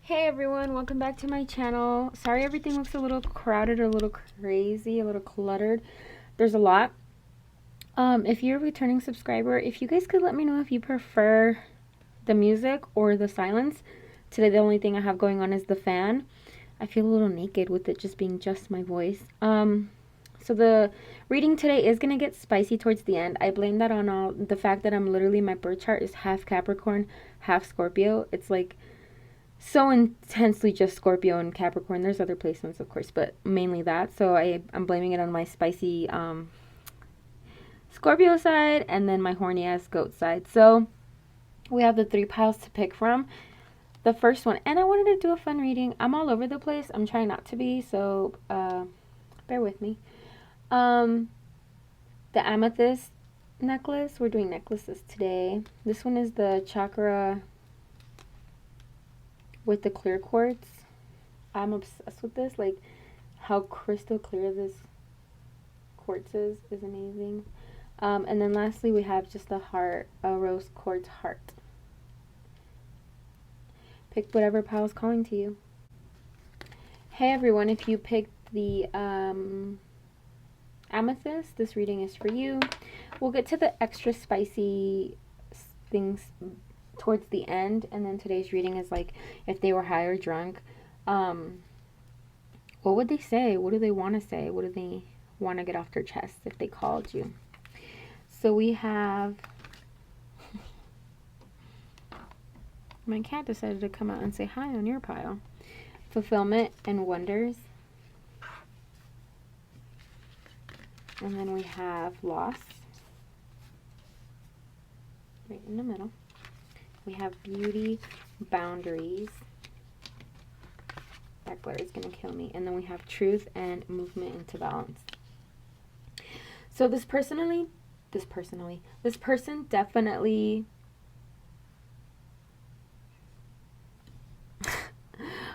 Hey everyone, welcome back to my channel. Sorry everything looks a little crowded or a little crazy, a little cluttered. There's a lot. If you're a returning subscriber, if you guys could let me know if you prefer the music or the silence. Today the only thing I have going on is the fan. I feel a little naked with it just being just my voice. So the reading today is going to get spicy towards the end. I blame that on all the fact that my birth chart is half Capricorn, half Scorpio. It's like so intensely just Scorpio and Capricorn. There's other placements, of course, but mainly that. So I'm blaming it on my spicy Scorpio side and then my horny ass goat side. So we have the 3 piles to pick from. The first one, and I wanted to do a fun reading. I'm all over the place. I'm trying not to be, so bear with me. The amethyst necklace. We're doing necklaces today. This one is the chakra with the clear quartz. I'm obsessed with this. Like how crystal clear this quartz is amazing. And then lastly we have just a heart, a rose quartz heart. Pick whatever pile is calling to you. Hey everyone, if you picked the amethyst, this reading is for you. We'll get to the extra spicy things towards the end, and then today's reading is like if they were high or drunk. What would they say? What do they want to say? What do they want to get off their chest if they called you? So we have my cat decided to come out and say hi on your pile. Fulfillment and wonders. And then we have loss right in the middle. We have beauty, boundaries. That glitter is going to kill me. And then we have truth and movement into balance. So this person definitely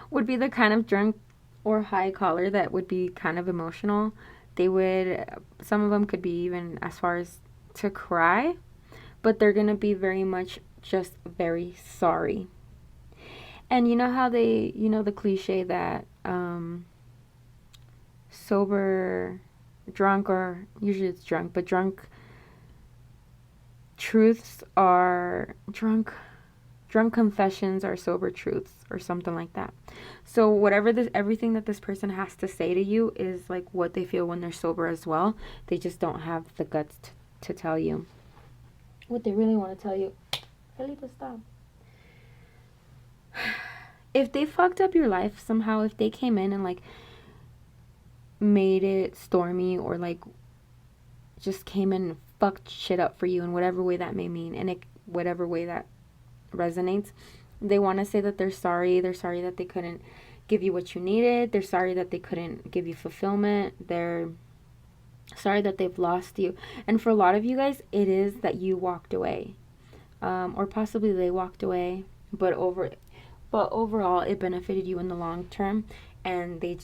would be the kind of drunk or high caller that would be kind of emotional. Some of them could be even as far as to cry, but they're going to be very much just very sorry. And you know how the cliche that sober, drunk, or usually it's drunk, but drunk truths are drunk confessions are sober truths, or something like that. So everything that this person has to say to you is like what they feel when they're sober as well. They just don't have the guts to tell you what they really want to tell you. Felipe, stop. If they fucked up your life somehow, if they came in and like made it stormy, or like just came in and fucked shit up for you in whatever way that may mean, and whatever way that resonates, they want to say that they're sorry. They're sorry that they couldn't give you what you needed. They're sorry that they couldn't give you fulfillment. They're sorry that they've lost you. And for a lot of you guys, it is that you walked away, or possibly they walked away, but overall it benefited you in the long term, and they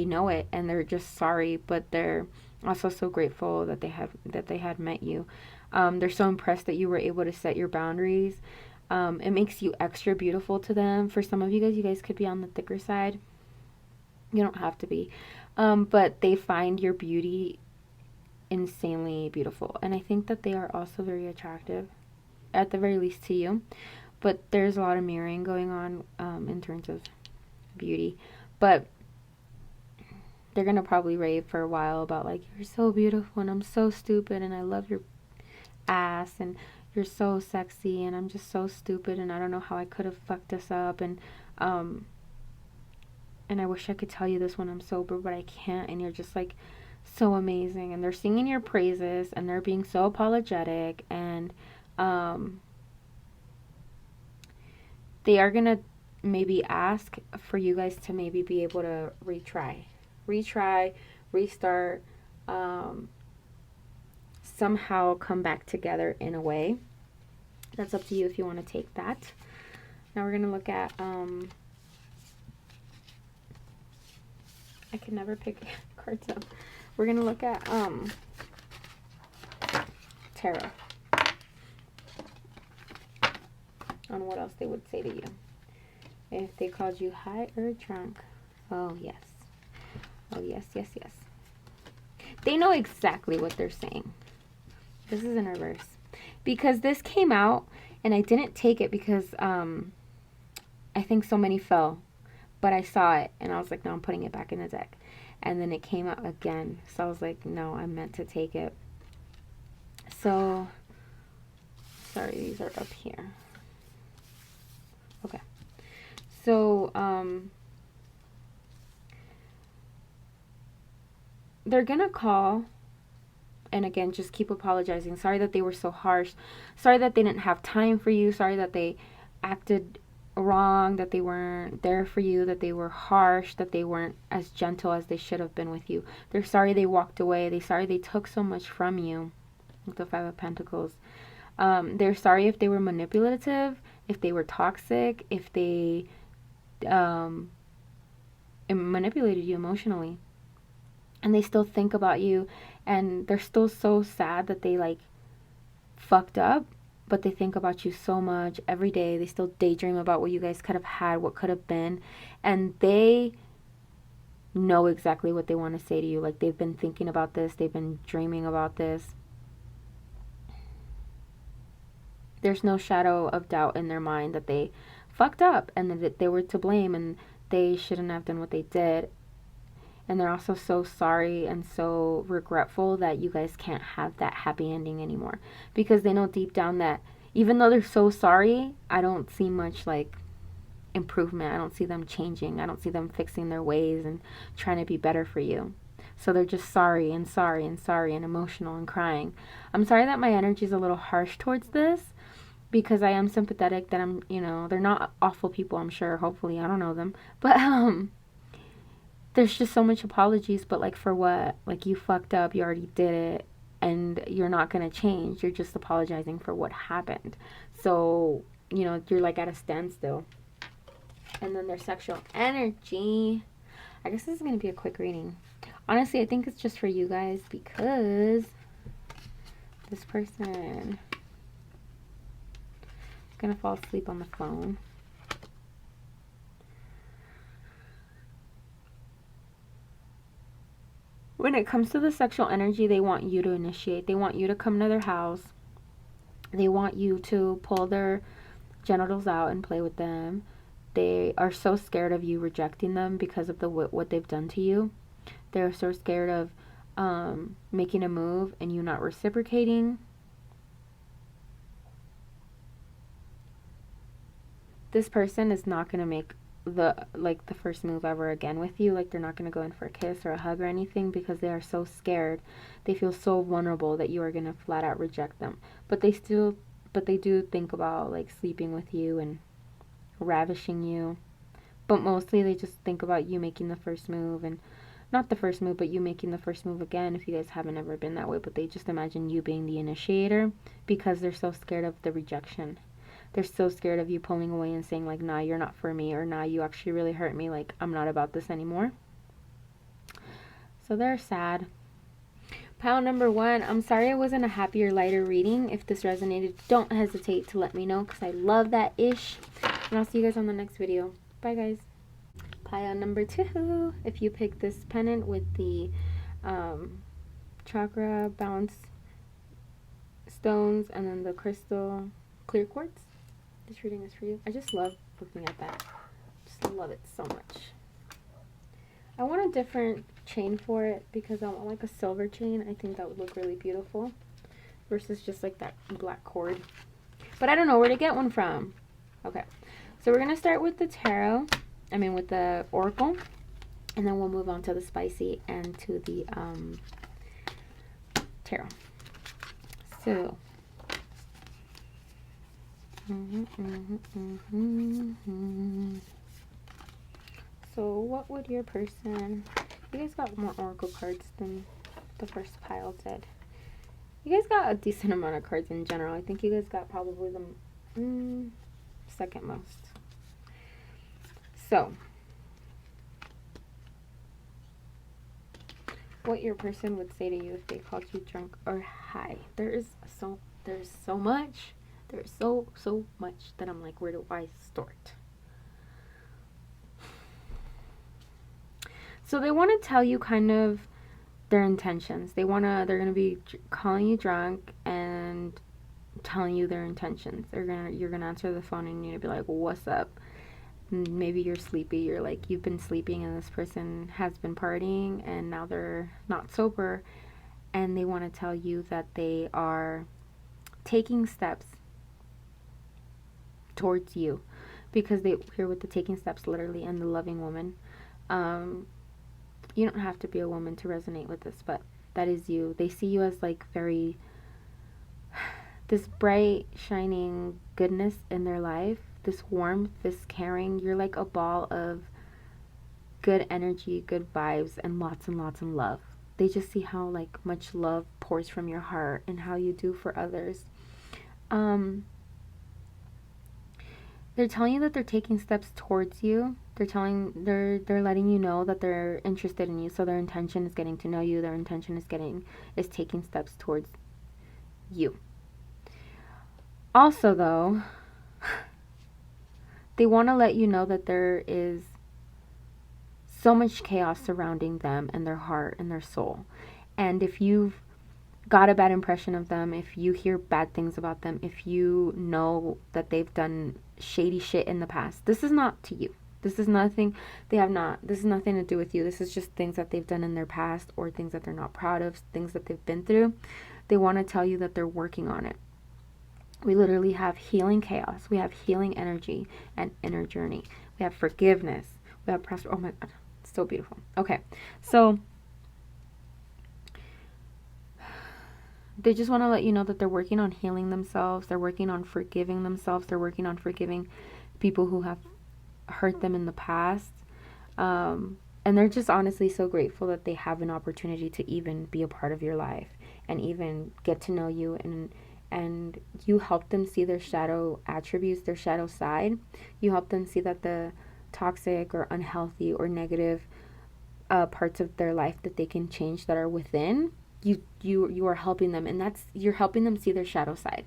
know it, and they're just sorry, but they're also so grateful that they had met you. They're so impressed that you were able to set your boundaries. It makes you extra beautiful to them. For some of you guys could be on the thicker side. You don't have to be. But they find your beauty insanely beautiful. And I think that they are also very attractive, at the very least to you. But there's a lot of mirroring going on in terms of beauty. But they're going to probably rave for a while about like, you're so beautiful and I'm so stupid and I love your ass and you're so sexy and I'm just so stupid and I don't know how I could have fucked this up, and I wish I could tell you this when I'm sober, but I can't, and you're just like so amazing, and they're singing your praises and they're being so apologetic, and they are gonna maybe ask for you guys to maybe be able to retry, restart, somehow come back together in a way. That's up to you if you want to take that. Now we're going to look at, I can never pick cards up. We're going to look at tarot on what else they would say to you. If they called you high or drunk. Oh, yes. Oh, yes, yes, yes. They know exactly what they're saying. This is in reverse. Because this came out, and I didn't take it because I think so many fell. But I saw it, and I was like, no, I'm putting it back in the deck. And then it came out again. So I was like, no, I meant to take it. So, sorry, these are up here. Okay. So, they're going to call. And again, just keep apologizing. Sorry that they were so harsh. Sorry that they didn't have time for you. Sorry that they acted wrong, that they weren't there for you, that they were harsh, that they weren't as gentle as they should have been with you. They're sorry they walked away. They're sorry they took so much from you. With the Five of Pentacles. They're sorry if they were manipulative, if they were toxic, if they manipulated you emotionally. And they still think about you, and they're still so sad that they like fucked up, but they think about you so much every day. They still daydream about what you guys could have had, what could have been, and they know exactly what they want to say to you. Like, they've been thinking about this, they've been dreaming about this. There's no shadow of doubt in their mind that they fucked up and that they were to blame and they shouldn't have done what they did. And they're also so sorry and so regretful that you guys can't have that happy ending anymore. Because they know deep down that even though they're so sorry, I don't see much like improvement. I don't see them changing. I don't see them fixing their ways and trying to be better for you. So they're just sorry and sorry and sorry and emotional and crying. I'm sorry that my energy is a little harsh towards this because I am sympathetic that I'm, they're not awful people, I'm sure. Hopefully, I don't know them. But there's just so much apologies, but like for what? Like, you fucked up, you already did it, and you're not going to change. You're just apologizing for what happened. So, you're like at a standstill. And then there's sexual energy. I guess this is going to be a quick reading. Honestly, I think it's just for you guys because this person is going to fall asleep on the phone. When it comes to the sexual energy, they want you to initiate. They want you to come to their house. They want you to pull their genitals out and play with them. They are so scared of you rejecting them because of what they've done to you. They're so scared of making a move and you not reciprocating. This person is not going to make the first move ever again with you. Like, they're not going to go in for a kiss or a hug or anything because they are so scared. They feel so vulnerable that you are going to flat out reject them. But they do think about like sleeping with you and ravishing you. But mostly they just think about you making the first move, and not the first move, but you making the first move again if you guys haven't ever been that way. But they just imagine you being the initiator because they're so scared of the rejection. They're so scared of you pulling away and saying like, nah, you're not for me, or nah, you actually really hurt me, like I'm not about this anymore. So they're sad. Pile number 1, I'm sorry I wasn't a happier, lighter reading. If this resonated, don't hesitate to let me know because I love that ish. And I'll see you guys on the next video. Bye, guys. Pile number 2. If you pick this pennant with the chakra bounce stones and then the crystal clear quartz, this reading is for you. I just love looking at that. Just love it so much. I want a different chain for it because I want like a silver chain. I think that would look really beautiful versus just like that black cord. But I don't know where to get one from. Okay, so we're going to start with the tarot. With the oracle. And then we'll move on to the spicy and to the tarot. So. So what would your person... You guys got more oracle cards than the first pile did. You guys got a decent amount of cards in general. I think you guys got probably the second most. So, what your person would say to you if they called you drunk or high. There's so much. There's so much that I'm like, where do I start? So they want to tell you kind of their intentions. They're going to be calling you drunk and telling you their intentions. You're going to answer the phone and you're going to be like, "What's up?" And maybe you're sleepy. You're like, you've been sleeping and this person has been partying and now they're not sober, and they want to tell you that they are taking steps towards you, because they here with the taking steps literally and the loving woman. You don't have to be a woman to resonate with this, but that is you. They see you as like very this bright shining goodness in their life, this warmth, this caring. You're like a ball of good energy, good vibes, and lots of love. They just see how like much love pours from your heart and how you do for others. They're telling you that they're taking steps towards you. They're letting you know that they're interested in you. So their intention is getting to know you. Their intention is taking steps towards you. Also though, they want to let you know that there is so much chaos surrounding them and their heart and their soul. And if you've got a bad impression of them, if you hear bad things about them, if you know that they've done shady shit in the past, this is not to you. This is nothing this is nothing to do with you. This is just things that they've done in their past, or things that they're not proud of, things that they've been through. They want to tell you that they're working on it. We literally have healing chaos. We have healing energy and inner journey. We have forgiveness. We have oh my God, it's so beautiful. Okay, so they just want to let you know that they're working on healing themselves. They're working on forgiving themselves. They're working on forgiving people who have hurt them in the past. And they're just honestly so grateful that they have an opportunity to even be a part of your life and even get to know you, and you help them see their shadow attributes, their shadow side. You help them see that the toxic or unhealthy or negative parts of their life that they can change that are within. You are helping them, and you're helping them see their shadow side,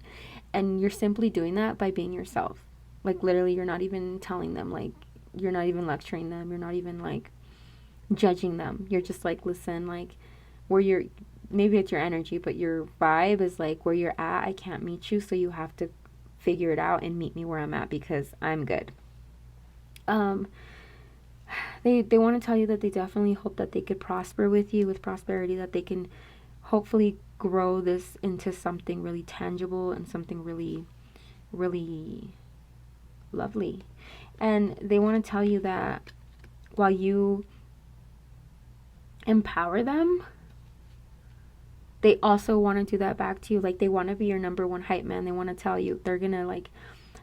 and you're simply doing that by being yourself. Like literally, you're not even telling them, like you're not even lecturing them, you're not even like judging them. You're just like, listen, like where you're, maybe it's your energy, but your vibe is like where you're at, I can't meet you, so you have to figure it out and meet me where I'm at because I'm good. They want to tell you that they definitely hope that they could prosper with you, with prosperity, that they can hopefully grow this into something really tangible and something really, really lovely. And they want to tell you that while you empower them, they also want to do that back to you. Like they want to be your number one hype man. They want to tell you, they're gonna like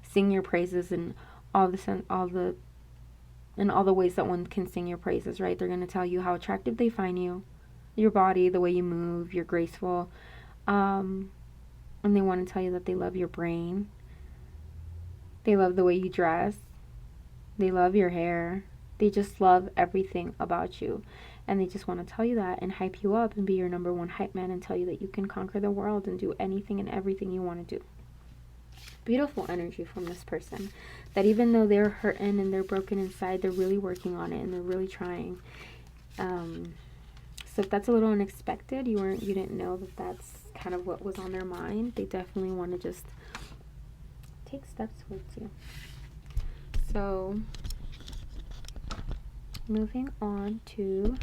sing your praises and all the ways that one can sing your praises, right? They're gonna tell you how attractive they find you, your body, the way you move, you're graceful, and they want to tell you that they love your brain. They love the way you dress. They love your hair. They just love everything about you. And they just want to tell you that and hype you up and be your number one hype man and tell you that you can conquer the world and do anything and everything you want to do. Beautiful energy from this person. That even though they're hurting and they're broken inside, they're really working on it and they're really trying. So if that's a little unexpected, you didn't know that that's kind of what was on their mind. They definitely want to just take steps towards you. So moving on to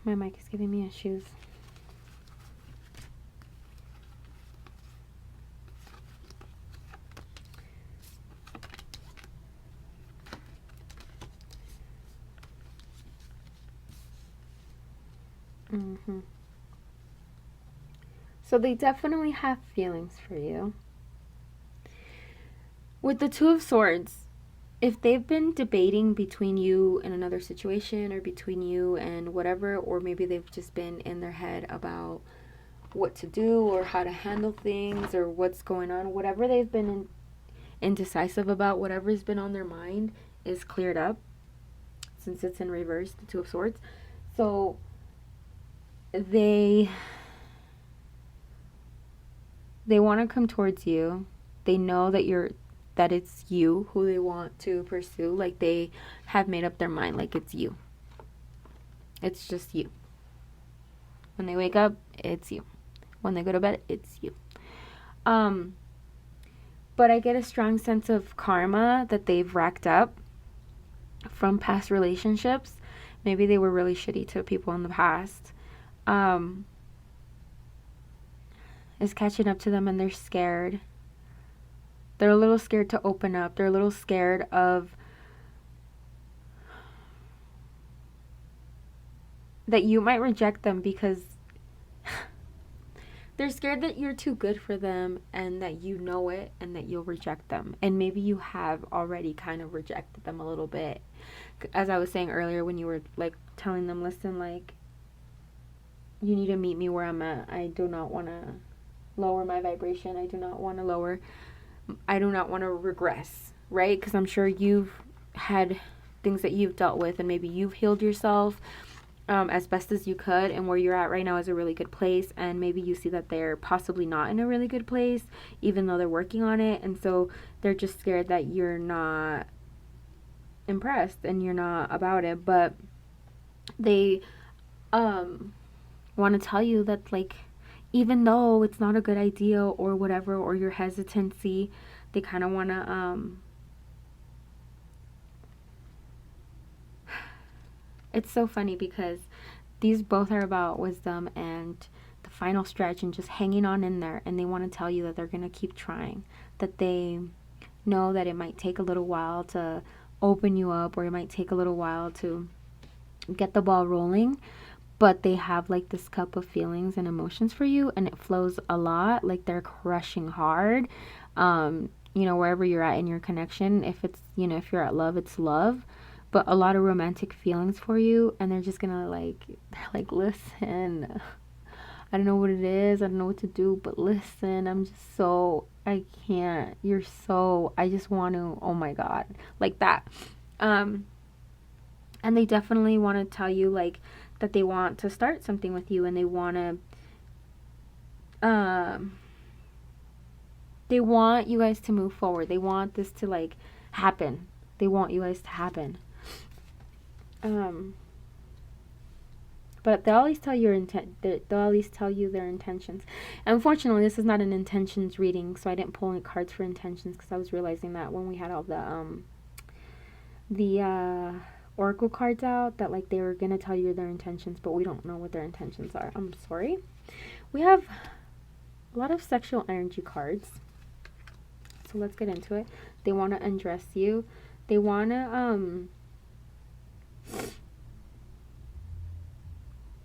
my mic is giving me issues. So they definitely have feelings for you. With the Two of Swords, if they've been debating between you and another situation, or between you and whatever, or maybe they've just been in their head about what to do or how to handle things or what's going on, whatever they've been indecisive about, whatever's been on their mind is cleared up, since it's in reverse, the Two of Swords. So they want to come towards you. They know that that it's you who they want to pursue. Like, they have made up their mind, like, it's you. It's just you. When they wake up, it's you. When they go to bed, it's you. But I get a strong sense of karma that they've racked up from past relationships. Maybe they were really shitty to people in the past. Is catching up to them, and they're scared. They're a little scared to open up. They're a little scared of that you might reject them, because they're scared that you're too good for them and that you know it and that you'll reject them. And maybe you have already kind of rejected them a little bit. As I was saying earlier, when you were like telling them, listen, like, you need to meet me where I'm at. I do not want to lower my vibration. I do not want to regress, right? Because I'm sure you've had things that you've dealt with, and maybe you've healed yourself as best as you could, and where you're at right now is a really good place, and maybe you see that they're possibly not in a really good place, even though they're working on it, and so they're just scared that you're not impressed and you're not about it. But they want to tell you that, like, even though it's not a good idea or whatever, or your hesitancy, they kind of want to it's so funny because these both are about wisdom and the final stretch and just hanging on in there, and they want to tell you that they're going to keep trying, that they know that it might take a little while to open you up, or it might take a little while to get the ball rolling, but they have like this cup of feelings and emotions for you, and it flows a lot, like they're crushing hard. Wherever you're at in your connection, if it's, if you're at love, it's love, but a lot of romantic feelings for you, and they're just gonna they're like, listen, I don't know what it is, I don't know what to do, but listen, I can't, I just want to, oh my God, like that. And they definitely want to tell you, like, that they want to start something with you, and they want you guys to move forward. They want this to, like, happen. They want you guys to happen. But they'll always tell you their intentions. Unfortunately, this is not an intentions reading, so I didn't pull any cards for intentions, because I was realizing that when we had all the oracle cards out, that, like, they were gonna tell you their intentions, but we don't know what their intentions are. I'm sorry. We have a lot of sexual energy cards, so let's get into it. They want to undress you. They want to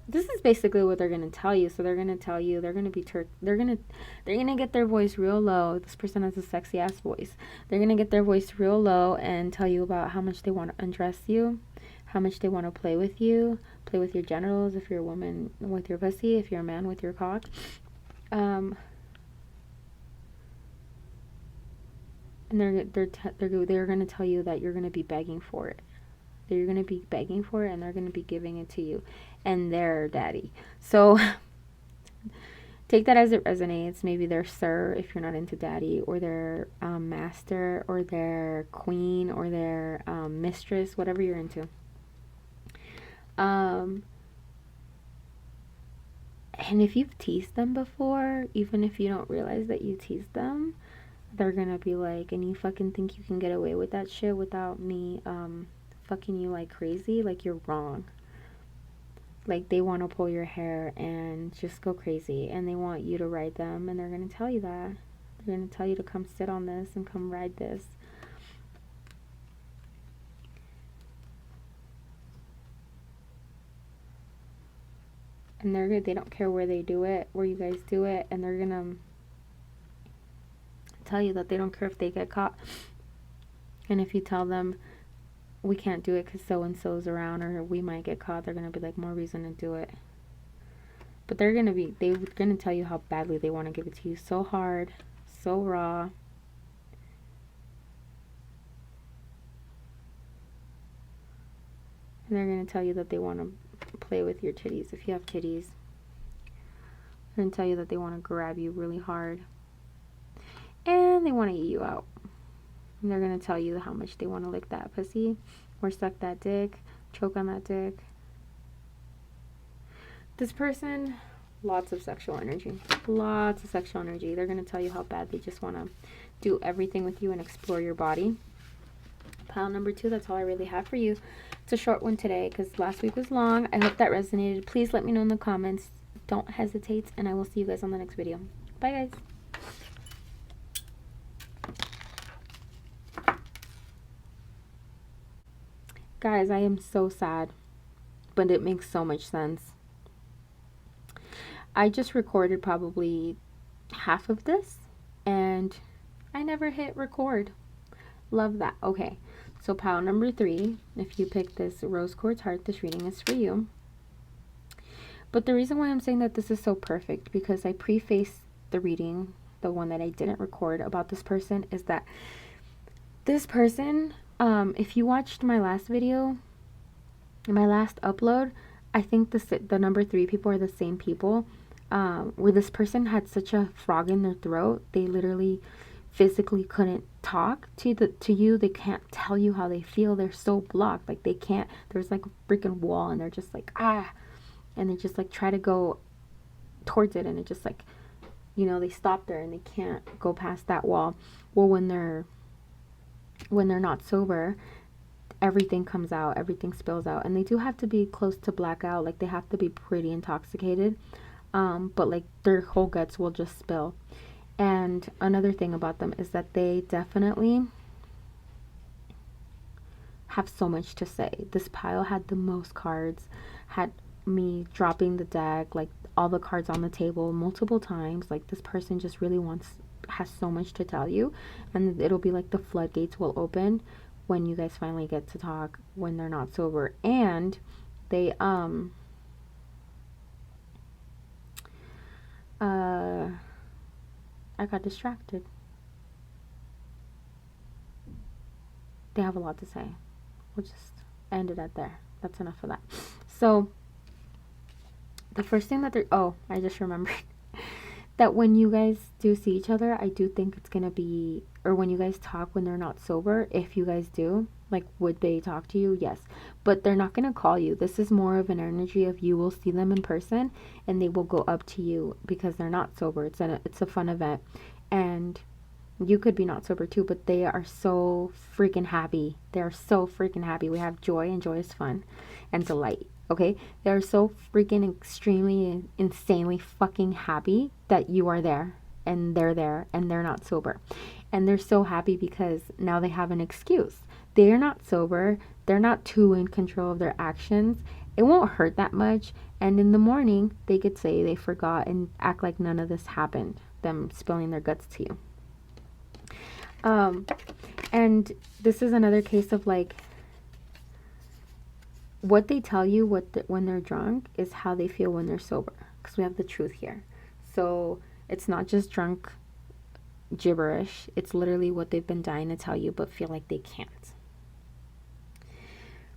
this is basically what they're going to tell you. So they're going to tell you, they're going to get their voice real low. This person has a sexy ass voice. They're going to get their voice real low and tell you about how much they want to undress you, how much they want to play with you, play with your genitals, if you're a woman, with your pussy, if you're a man, with your cock. And they're going to tell you that you're going to be begging for it. That you're going to be begging for it, and they're going to be giving it to you. And they're daddy. So take that as it resonates. Maybe they're sir, if you're not into daddy, or their master, or their queen, or their mistress, whatever you're into. And if you've teased them before, even if you don't realize that you teased them, they're gonna be like, and you fucking think you can get away with that shit without me fucking you like crazy? Like, you're wrong. Like, they want to pull your hair and just go crazy, and they want you to ride them, and they're gonna tell you that. They're gonna tell you to come sit on this and come ride this. And they don't care where they do it, where you guys do it, and they're gonna tell you that they don't care if they get caught. And if you tell them, we can't do it because so-and-so's around, or we might get caught, they're gonna be like, more reason to do it. But they're gonna tell you how badly they want to give it to you, so hard, so raw. And they're gonna tell you that they want to play with your titties, if you have titties. They're gonna tell you that they want to grab you really hard, and they want to eat you out. And they're going to tell you how much they want to lick that pussy or suck that dick, choke on that dick. This person, lots of sexual energy. Lots of sexual energy. They're going to tell you how bad they just want to do everything with you and explore your body. Pile number 2, that's all I really have for you. It's a short one today because last week was long. I hope that resonated. Please let me know in the comments. Don't hesitate, and I will see you guys on the next video. Bye, guys. Guys, I am so sad, but it makes so much sense. I just recorded probably half of this, and I never hit record. Love that. Okay, so pile number 3, if you pick this rose quartz heart, this reading is for you. But the reason why I'm saying that this is so perfect, because I prefaced the reading, the one that I didn't record about this person, is that this person, if you watched my last video, my last upload, I think the number 3 people are the same people, where this person had such a frog in their throat, they literally physically couldn't talk to you. They can't tell you how they feel. They're so blocked, like they can't. There's like a freaking wall, and they're just like, and they just like try to go towards it, and it just like, you know, they stop there and they can't go past that wall. Well, when they're not sober, everything comes out, everything spills out, and they do have to be close to blackout. Like they have to be pretty intoxicated, but like their whole guts will just spill. And another thing about them is that they definitely have so much to say. This pile had the most cards, had me dropping the deck, like all the cards on the table multiple times. Like this person just really has so much to tell you, and it'll be like the floodgates will open when you guys finally get to talk when they're not sober. And they I got distracted. They have a lot to say. We'll just end it at there. That's enough of that. So the first thing that I just remembered that when you guys do see each other, I do think it's gonna be, or when you guys talk when they're not sober, if you guys do, like, would they talk to you? Yes, but they're not gonna call you. This is more of an energy of you will see them in person and they will go up to you because they're not sober. It's a fun event, and you could be not sober too, but they are so freaking happy. They are so freaking happy. We have joy, and joy is fun and delight. Okay, they're so freaking extremely insanely fucking happy that you are there and they're not sober, and they're so happy because now they have an excuse. They're not sober, they're not too in control of their actions, it won't hurt that much, and in the morning they could say they forgot and act like none of this happened, them spilling their guts to you. And this is another case of like, what they tell you when they're drunk is how they feel when they're sober, because we have the truth here. So it's not just drunk gibberish, it's literally what they've been dying to tell you but feel like they can't.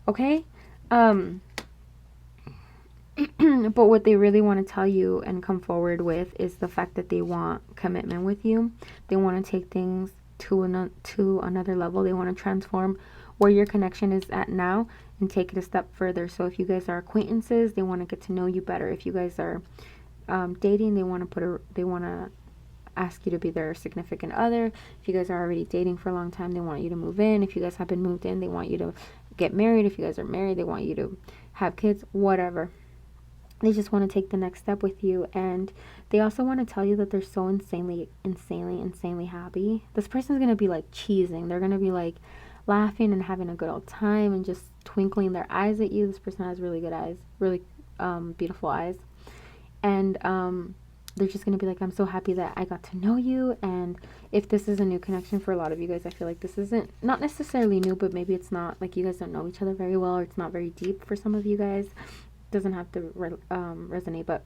Okay? But what they really want to tell you and come forward with is the fact that they want commitment with you. They want to take things to another level. They want to transform where your connection is at now and take it a step further. So if you guys are acquaintances, they want to get to know you better. If you guys are dating, they want to ask you to be their significant other. If you guys are already dating for a long time, they want you to move in. If you guys have been moved in, they want you to get married. If you guys are married, they want you to have kids, whatever. They just want to take the next step with you, and they also want to tell you that they're so insanely happy. This person's going to be like cheesing. They're going to be like laughing and having a good old time and just twinkling their eyes at you. This person has really good eyes, really beautiful eyes. And they're just going to be like, I'm so happy that I got to know you. And if this is a new connection for a lot of you guys, I feel like this isn't, not necessarily new, but maybe it's not, like, you guys don't know each other very well, or it's not very deep for some of you guys. Doesn't have to resonate, but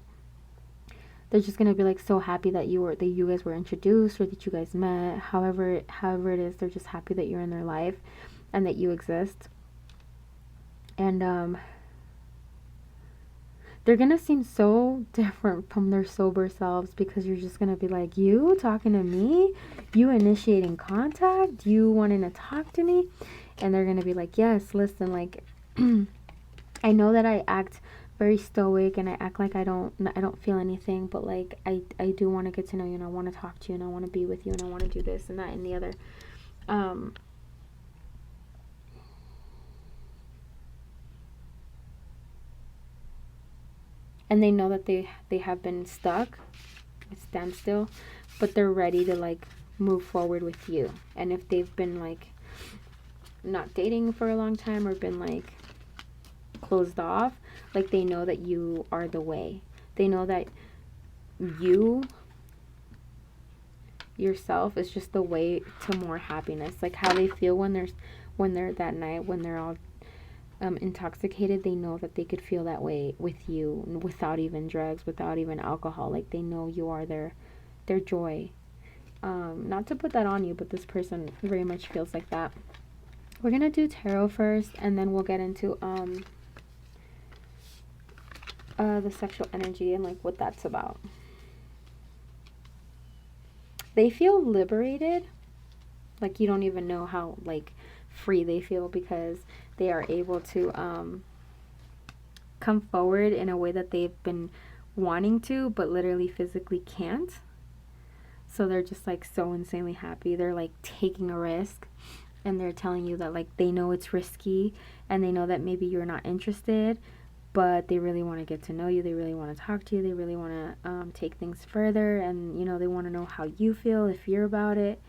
they're just gonna be like so happy that you guys were introduced, or that you guys met. However it is, they're just happy that you're in their life and that you exist. And they're gonna seem so different from their sober selves, because you're just gonna be like, you talking to me, you initiating contact, you wanting to talk to me. And they're gonna be like, yes, listen, like I know that I act very stoic and I act like I don't feel anything, but like I do want to get to know you, and I want to talk to you, and I want to be with you, and I want to do this and that and the other. um and they know that they have been stuck at standstill, but they're ready to like move forward with you. And if they've been like not dating for a long time, or been like closed off, like they know that you are the way. They know that you yourself is just the way to more happiness. Like how they feel when they're that night, when they're all intoxicated, they know that they could feel that way with you without even drugs, without even alcohol. Like they know you are their joy. Not to put that on you, but this person very much feels like that. We're gonna do tarot first, and then we'll get into the sexual energy and like what that's about. They feel liberated. Like you don't even know how like free they feel, because they are able to come forward in a way that they've been wanting to, but literally physically can't. So they're just like so insanely happy. They're like taking a risk, and they're telling you that like they know it's risky, and they know that maybe you're not interested, but they really want to get to know you. They really want to talk to you. They really want to take things further, and you know, they want to know how you feel, if you're about it.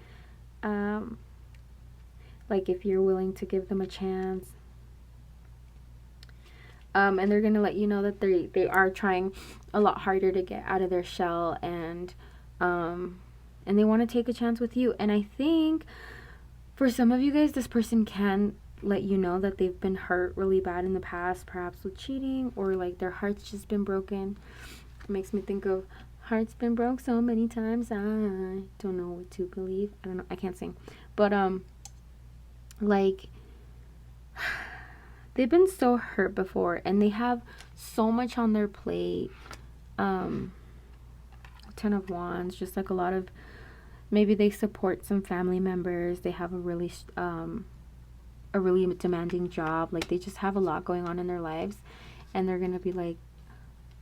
Like if you're willing to give them a chance. And they're going to let you know that they are trying a lot harder to get out of their shell, and they want to take a chance with you. And I think for some of you guys, this person can let you know that they've been hurt really bad in the past, perhaps with cheating, or like their heart's just been broken. It makes me think of heart's been broke so many times, I don't know what to believe. I don't know, I can't sing. But like they've been so hurt before, and they have so much on their plate. 10 of Wands, just like a lot of, maybe they support some family members. They have a really demanding job. Like they just have a lot going on in their lives, and they're gonna be like,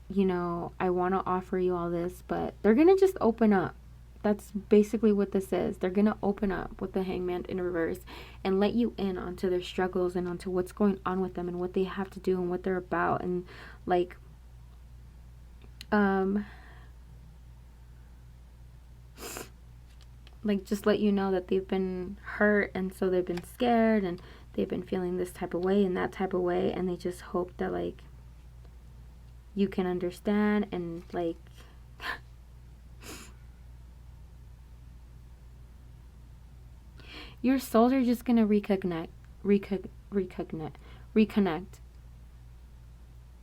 you know, I want to offer you all this, but they're gonna just open up. That's basically what this is. They're gonna open up with the Hangman in reverse and let you in onto their struggles and onto what's going on with them and what they have to do and what they're about, and like just let you know that they've been hurt, and so they've been scared, and they've been feeling this type of way and that type of way, and they just hope that like you can understand, and like your souls are just gonna reconnect,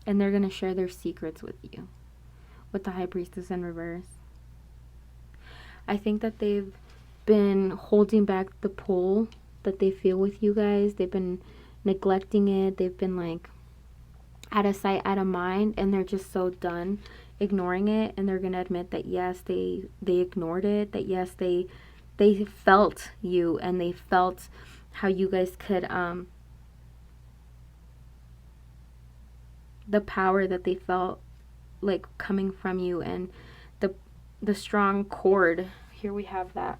and they're gonna share their secrets with you, with the High Priestess in reverse. I think that they've been holding back the pull that they feel with you guys. They've been neglecting it. They've been like out of sight, out of mind, and they're just so done ignoring it. And they're gonna admit that yes, they ignored it. That yes, they felt you, and they felt how you guys could the power that they felt like coming from you, and the strong cord. Here we have that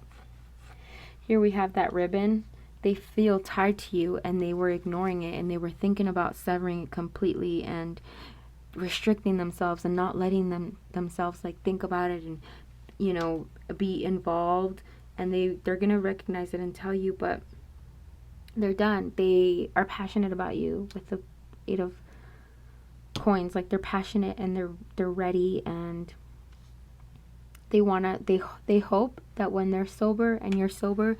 ribbon. They feel tied to you, and they were ignoring it, and they were thinking about severing it completely and restricting themselves and not letting themselves like think about it and, you know, be involved. And they're gonna recognize it and tell you, but they're done. They are passionate about you with the 8 of Coins. Like they're passionate, and they're ready, and they hope that when they're sober and you're sober,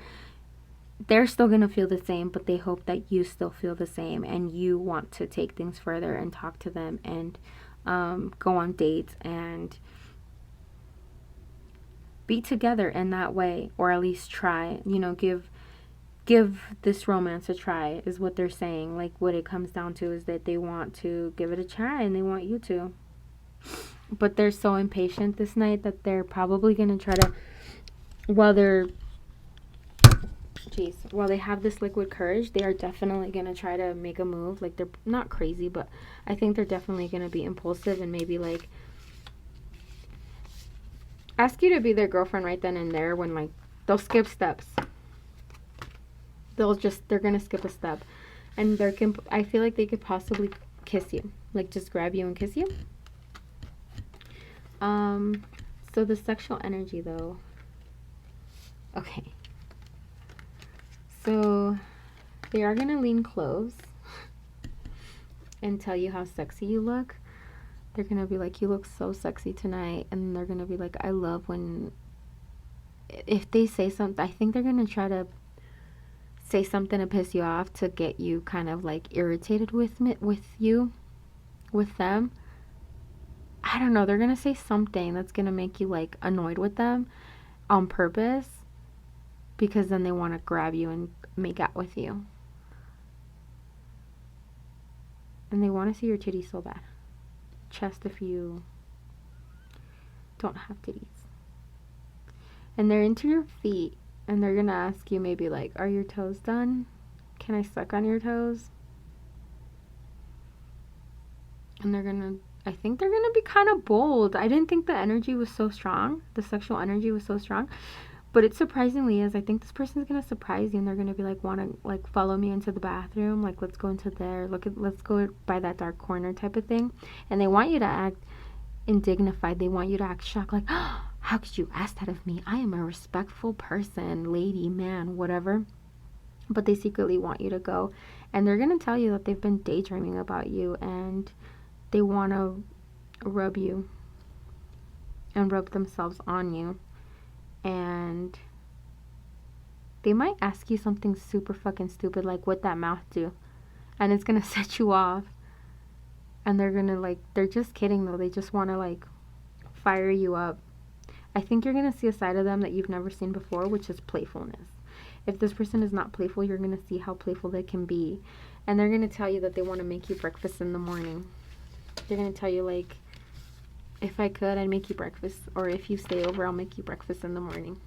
they're still gonna feel the same, but they hope that you still feel the same, and you want to take things further and talk to them, and go on dates and be together in that way, or at least try, you know, give this romance a try, is what they're saying. Like what it comes down to is that they want to give it a try, and they want you to. But they're so impatient this night that they're probably going to try to, while they have this liquid courage, they are definitely going to try to make a move. Like, they're not crazy, but I think they're definitely going to be impulsive and maybe, like, ask you to be their girlfriend right then and there when, like, they'll skip steps. They're going to skip a step. And I feel like they could possibly kiss you. Like, just grab you and kiss you. So the sexual energy, though. Okay. So they are going to lean close and tell you how sexy you look. They're going to be like, you look so sexy tonight. And they're going to be like, I love when, if they say something, I think they're going to try to say something to piss you off to get you kind of like irritated with them. I don't know. They're going to say something that's going to make you like annoyed with them on purpose, because then they want to grab you and make out with you. And they want to see your titties so bad. Chest if you don't have titties. And they're into your feet. And they're going to ask you maybe like, are your toes done? Can I suck on your toes? And I think they're going to be kind of bold. I didn't think the energy was so strong. The sexual energy was so strong. But it surprisingly is. I think this person's going to surprise you. And they're going to be like, want to like follow me into the bathroom. Like, let's go into there. Let's go by that dark corner type of thing. And they want you to act indignified. They want you to act shocked. Like, oh, how could you ask that of me? I am a respectful person, lady, man, whatever. But they secretly want you to go. And they're going to tell you that they've been daydreaming about you. And they want to rub you and rub themselves on you. And they might ask you something super fucking stupid, like, what that mouth do? And it's going to set you off. And they're going to, like, they're just kidding, though. They just want to, like, fire you up. I think you're going to see a side of them that you've never seen before, which is playfulness. If this person is not playful, you're going to see how playful they can be. And they're going to tell you that they want to make you breakfast in the morning. They're going to tell you, like, if I could, I'd make you breakfast. Or if you stay over, I'll make you breakfast in the morning.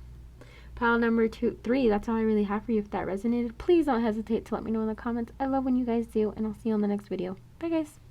Pile number 3, that's all I really have for you. If that resonated, please don't hesitate to let me know in the comments. I love when you guys do, and I'll see you on the next video. Bye, guys.